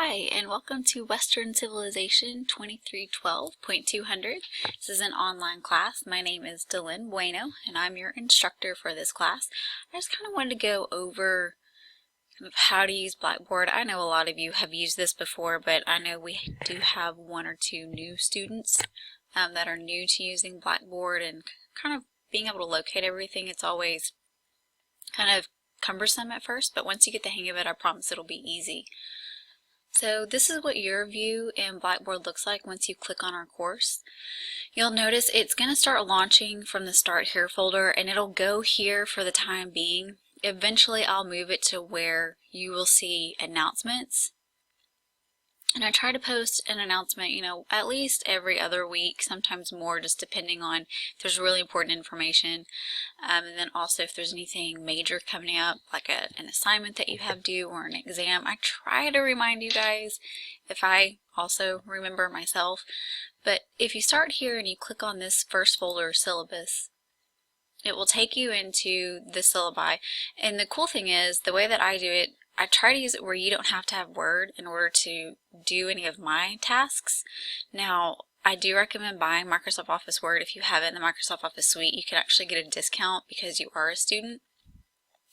Hi, and welcome to Western Civilization 2312.200. This is an online class. My name is Dylan Bueno, and I'm your instructor for this class. I just kind of wanted to go over how to use Blackboard. I know a lot of you have used this before, but I know we do have one or two new students that are new to using Blackboard and kind of being able to locate everything. It's always kind of cumbersome at first, but once you get the hang of it, I promise it'll be easy. So this is what your view in Blackboard looks like once you click on our course. You'll notice it's going to start launching from the Start Here folder, and it'll go here for the time being. Eventually I'll move it to where you will see announcements. And I try to post an announcement, at least every other week, sometimes more, just depending on if there's really important information. And then also if there's anything major coming up, like an assignment that you have due or an exam, I try to remind you guys if I also remember myself. But if you start here and you click on this first folder, syllabus, it will take you into the syllabi. And the cool thing is, the way that I do it, I try to use it where you don't have to have Word in order to do any of my tasks. Now, I do recommend buying Microsoft Office Word. If you have it in the Microsoft Office suite, you can actually get a discount because you are a student.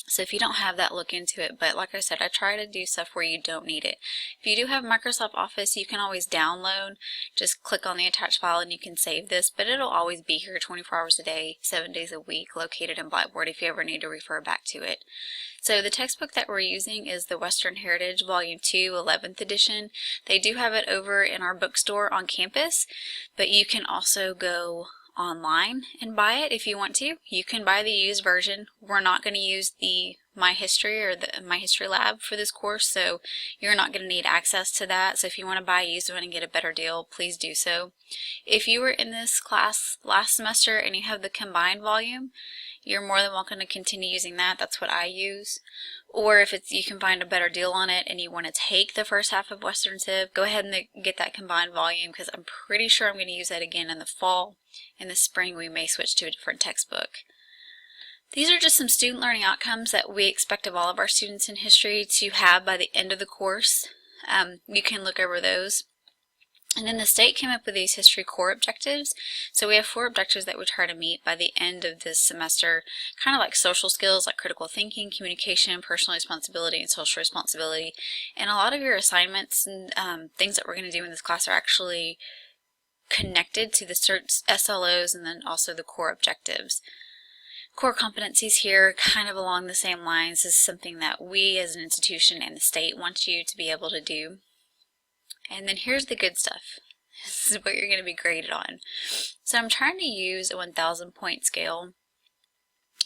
So if you don't have that, look into it. But like I said, I try to do stuff where you don't need it. If you do have Microsoft Office, you can always download. Just click on the attached file and you can save this. But it'll always be here 24 hours a day, 7 days a week, located in Blackboard if you ever need to refer back to it. So the textbook that we're using is the Western Heritage Volume 2, 11th edition. They do have it over in our bookstore on campus, but you can also go online and buy it if you want to. You can buy the used version. We're not going to use the My History or the My History Lab for this course, so you're not going to need access to that. So if you want to buy a used one and get a better deal, please do so. If you were in this class last semester and you have the combined volume, you're more than welcome to continue using that. That's what I use. Or if you can find a better deal on it and you want to take the first half of Western Civ, go ahead and get that combined volume, because I'm pretty sure I'm going to use that again in the fall. In the spring, we may switch to a different textbook. These are just some student learning outcomes that we expect of all of our students in history to have by the end of the course. You can look over those. And then the state came up with these history core objectives. So we have 4 objectives that we try to meet by the end of this semester, kind of like social skills like critical thinking, communication, personal responsibility, and social responsibility. And a lot of your assignments and things that we're going to do in this class are actually connected to the SLOs and then also the core objectives. Core competencies here, kind of along the same lines, is something that we as an institution and the state want you to be able to do. And then here's the good stuff. This is what you're going to be graded on. So I'm trying to use a 1,000 point scale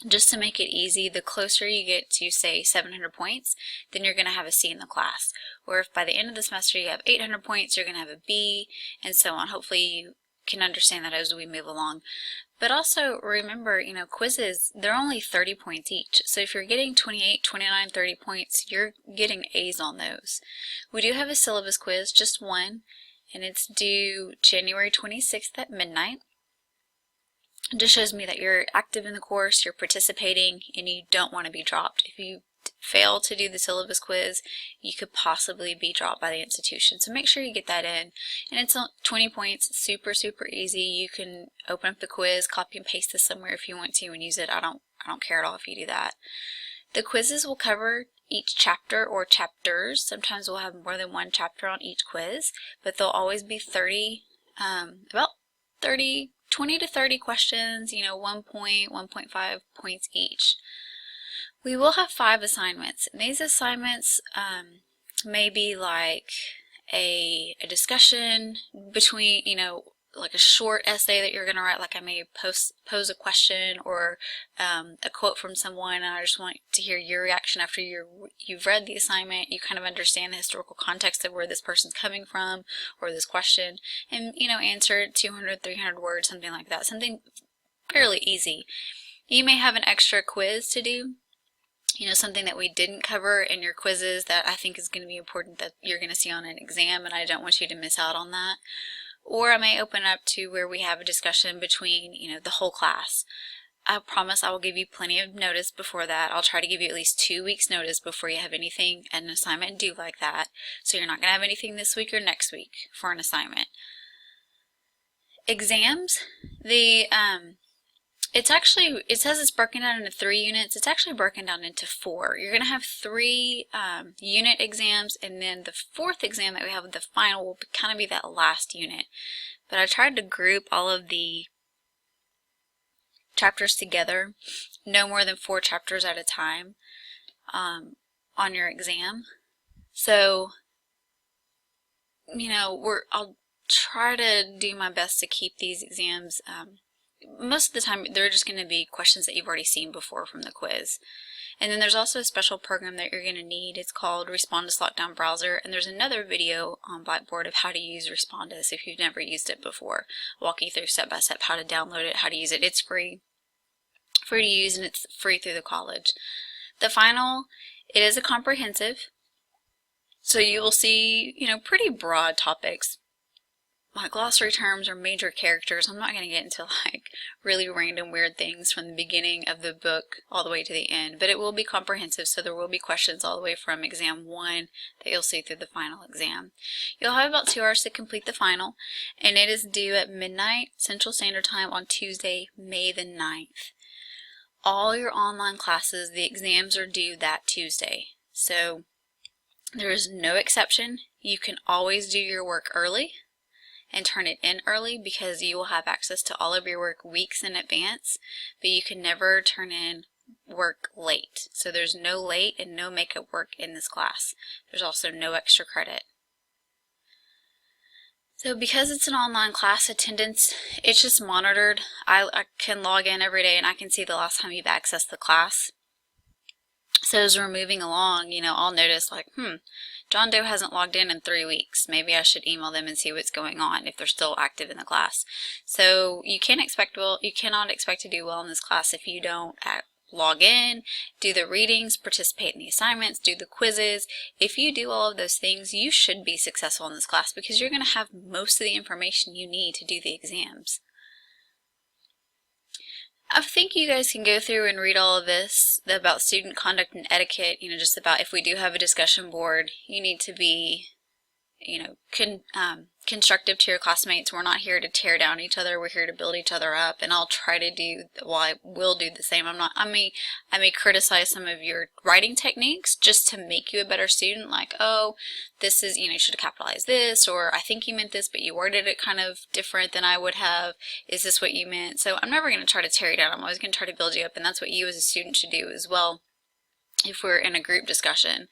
just to make it easy. The closer you get to, say, 700 points, then you're going to have a C in the class. Or if by the end of the semester you have 800 points, you're going to have a B, and so on. Hopefully you can understand that as we move along. But also remember, quizzes, they're only 30 points each. So if you're getting 28, 29, 30 points, you're getting A's on those. We do have a syllabus quiz, just one, and it's due January 26th at midnight. It just shows me that you're active in the course, you're participating, and you don't want to be dropped. If you fail to do the syllabus quiz, you could possibly be dropped by the institution. So make sure you get that in. And it's 20 points, it's super, super easy. You can open up the quiz, copy and paste this somewhere if you want to and use it. I don't care at all if you do that. The quizzes will cover each chapter or chapters. Sometimes we'll have more than one chapter on each quiz, but they'll always be 20 to 30 questions, 1 point, 1.5 points each. We will have 5 assignments, and these assignments may be like a discussion between, like a short essay that you're going to write, like I may pose a question or a quote from someone, and I just want to hear your reaction after you've read the assignment. You kind of understand the historical context of where this person's coming from or this question, and answer it 200, 300 words, something like that, something fairly easy. You may have an extra quiz to do, something that we didn't cover in your quizzes that I think is going to be important that you're going to see on an exam, and I don't want you to miss out on that. Or I may open up to where we have a discussion between, the whole class. I promise I will give you plenty of notice before that. I'll try to give you at least 2 weeks notice before you have anything, an assignment due like that. So you're not going to have anything this week or next week for an assignment. Exams, it says it's broken down into 3 units. It's actually broken down into 4. You're going to have 3 unit exams, and then the 4th exam that we have, the final, will kind of be that last unit. But I tried to group all of the chapters together, no more than 4 chapters at a time on your exam. So, I'll try to do my best to keep these exams, most of the time they're just going to be questions that you've already seen before from the quiz. And then there's also a special program that you're going to need. It's called Respondus Lockdown Browser, and there's another video on Blackboard of how to use Respondus if you've never used it before. I'll walk you through step by step how to download it, how to use it. It's free to use, and it's free through the college. The final, it is a comprehensive, so you will see, pretty broad topics like glossary terms or major characters. I'm not going to get into like really random weird things from the beginning of the book all the way to the end, but it will be comprehensive, so there will be questions all the way from exam 1 that you'll see through the final exam. You'll have about 2 hours to complete the final, and it is due at midnight Central Standard Time on Tuesday, May the 9th. All your online classes, the exams are due that Tuesday, so there is no exception. You can always do your work early and turn it in early because you will have access to all of your work weeks in advance, but you can never turn in work late. So there's no late and no makeup work in this class. There's also no extra credit. So because it's an online class, attendance, it's just monitored. I can log in every day and I can see the last time you've accessed the class. So as we're moving along, I'll notice like, John Doe hasn't logged in 3 weeks. Maybe I should email them and see what's going on if they're still active in the class. So you cannot expect to do well in this class if you don't log in, do the readings, participate in the assignments, do the quizzes. If you do all of those things, you should be successful in this class because you're going to have most of the information you need to do the exams. I think you guys can go through and read all of this about student conduct and etiquette, just about if we do have a discussion board, you need to be, constructive to your classmates. We're not here to tear down each other. We're here to build each other up, and I'll try to do, I will do the same. I may criticize some of your writing techniques just to make you a better student, like, oh, this is, you should have capitalized this, or I think you meant this, but you worded it kind of different than I would have. Is this what you meant? So I'm never going to try to tear you down. I'm always going to try to build you up, and that's what you as a student should do as well if we're in a group discussion.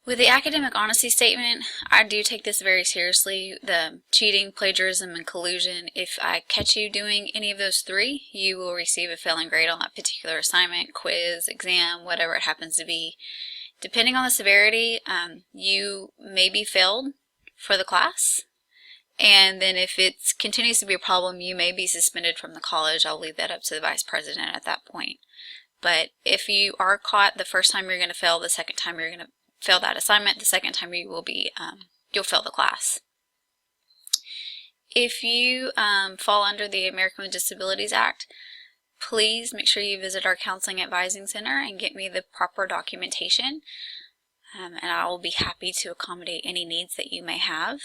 With the academic honesty statement, I do take this very seriously. The cheating, plagiarism, and collusion, if I catch you doing any of those 3, you will receive a failing grade on that particular assignment, quiz, exam, whatever it happens to be. Depending on the severity, you may be failed for the class. And then if it continues to be a problem, you may be suspended from the college. I'll leave that up to the vice president at that point. But if you are caught the first time, you're going to fail. The second time, you're going to fail that assignment. The second time you will be, you'll fail the class. If you fall under the American with Disabilities Act, please make sure you visit our Counseling Advising Center and get me the proper documentation, and I will be happy to accommodate any needs that you may have.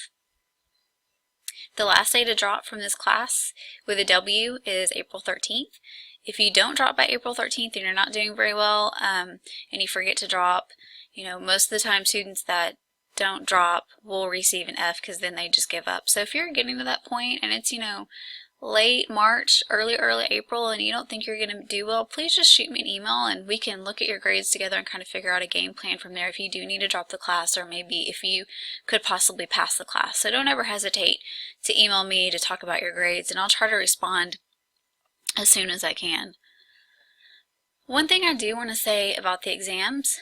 The last day to drop from this class with a W is April 13th. If you don't drop by April 13th and you're not doing very well, and you forget to drop, most of the time students that don't drop will receive an F because then they just give up. So if you're getting to that point and it's, late March, early April, and you don't think you're going to do well, please just shoot me an email and we can look at your grades together and kind of figure out a game plan from there if you do need to drop the class, or maybe if you could possibly pass the class. So don't ever hesitate to email me to talk about your grades, and I'll try to respond as soon as I can. One thing I do want to say about the exams,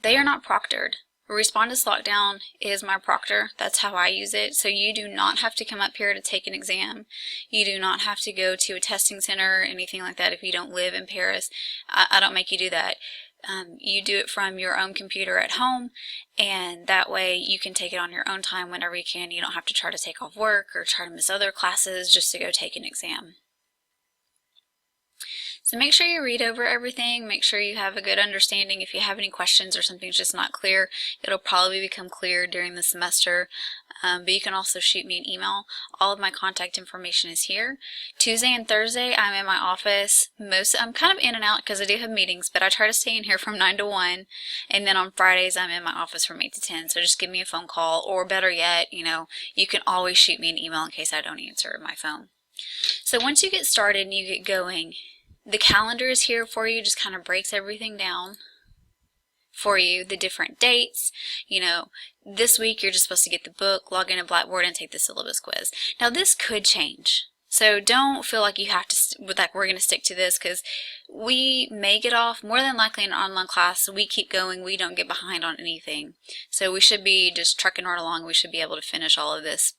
they are not proctored. Respondus Lockdown is my proctor. That's how I use it. So you do not have to come up here to take an exam. You do not have to go to a testing center or anything like that if you don't live in Paris. I don't make you do that. You do it from your own computer at home, and that way you can take it on your own time whenever you can. You don't have to try to take off work or try to miss other classes just to go take an exam. So make sure you read over everything, make sure you have a good understanding. If you have any questions or something's just not clear, it'll probably become clear during the semester. But you can also shoot me an email. All of my contact information is here. Tuesday and Thursday I'm in my office. I'm kind of in and out because I do have meetings, but I try to stay in here from 9 to 1. And then on Fridays I'm in my office from 8 to 10. So just give me a phone call, or better yet, you can always shoot me an email in case I don't answer my phone. So once you get started and you get going, the calendar is here for you, just kind of breaks everything down for you, the different dates. This week you're just supposed to get the book, log into Blackboard, and take the syllabus quiz. Now this could change, so don't feel like you have to, we're going to stick to this, because we may get off. More than likely in an online class, we keep going, we don't get behind on anything. So we should be just trucking right along. We should be able to finish all of this.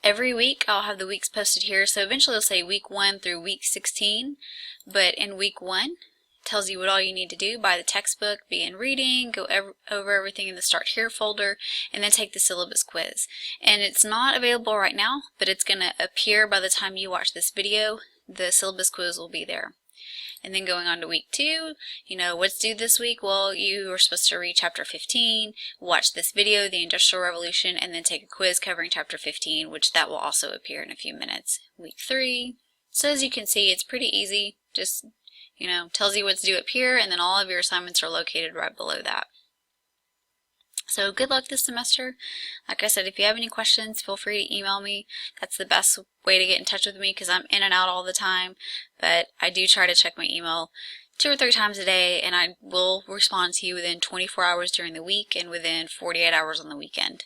Every week I'll have the weeks posted here, so eventually it'll say week 1 through week 16, but in week 1 it tells you what all you need to do: buy the textbook, begin reading, go over everything in the Start Here folder, and then take the syllabus quiz. And it's not available right now, but it's going to appear by the time you watch this video. The syllabus quiz will be there. And then going on to week 2, what's due this week? Well, you are supposed to read chapter 15, watch this video, The Industrial Revolution, and then take a quiz covering chapter 15, which that will also appear in a few minutes. Week 3. So as you can see, it's pretty easy. Just, tells you what's due up here, and then all of your assignments are located right below that. So good luck this semester. Like I said, if you have any questions, feel free to email me. That's the best way to get in touch with me, because I'm in and out all the time. But I do try to check my email 2 or 3 times a day, and I will respond to you within 24 hours during the week and within 48 hours on the weekend.